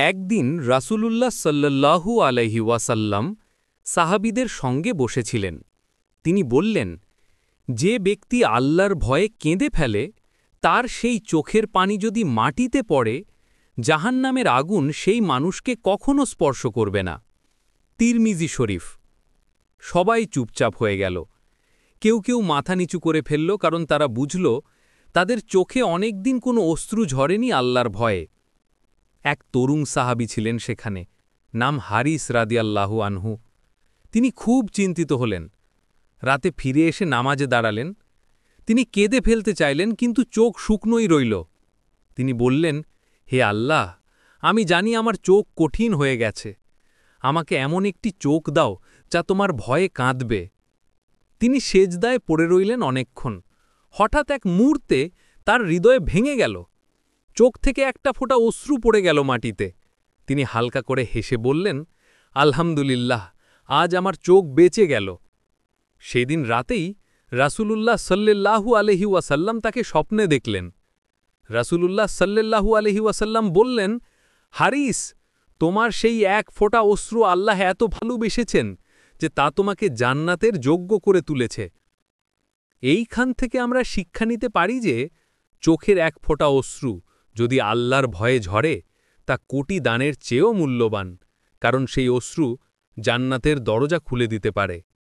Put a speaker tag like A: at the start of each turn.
A: একদিন রাসূলুল্লাহ সাল্লাল্লাহু আলাইহি ওয়াসাল্লাম সাহাবীদের সঙ্গে বসেছিলেন। তিনি বললেন, যে ব্যক্তি আল্লাহর ভয়ে কেঁদে ফেলে তার সেই চোখের পানি যদি মাটিতে পড়ে, জাহান্নামের আগুন সেই মানুষকে কখনো স্পর্শ করবে না। তিরমিজি শরীফ। সবাই চুপচাপ হয়ে গেল। কেউ কেউ মাথা নিচু করে ফেলল, কারণ তারা বুঝল তাদের চোখে অনেকদিন কোনো অশ্রু ঝরেনি আল্লাহর ভয়ে। এক তরুণ সাহাবী ছিলেন সেখানে, নাম হারিস রাদিয়াল্লাহু আনহু। তিনি খুব চিন্তিত হলেন। রাতে ফিরে এসে নামাজে দাঁড়ালেন। তিনি কেঁদে ফেলতে চাইলেন, কিন্তু চোখ শুকনোই রইল। তিনি বললেন, হে আল্লাহ, আমি জানি আমার চোখ কঠিন হয়ে গেছে। আমাকে এমন একটি চোখ দাও যা তোমার ভয়ে কাঁদবে। তিনি সেজদায় পড়ে রইলেন অনেকক্ষণ। হঠাৎ এক মুহূর্তে তার হৃদয়ে ভেঙে গেল। চোখ থেকে একটা ফোঁটা অশ্রু পড়ে গেল মাটিতে। তিনি হালকা করে হেসে বললেন, আলহামদুলিল্লাহ, আজ আমার চোখ বেঁচে গেল। সেদিন রাতেই রাসূলুল্লাহ সাল্লাল্লাহু আলাইহি ওয়াসাল্লাম তাকে স্বপ্নে দেখলেন। রাসূলুল্লাহ সাল্লাল্লাহু আলাইহি ওয়াসাল্লাম বললেন, হারিস, তোমার সেই এক ফোঁটা অশ্রু আল্লাহ এত ভালোবেসেছেন যে তা তোমাকে জান্নাতের যোগ্য করে তুলেছে। এইখান থেকে আমরা শিক্ষা নিতে পারি যে চোখের এক ফোঁটা অশ্রু যদি আল্লাহর ভয়ে ঝরে, তা কোটি দানের চেয়েও মূল্যবান, কারণ সেই অশ্রু জান্নাতের দরজা খুলে দিতে পারে।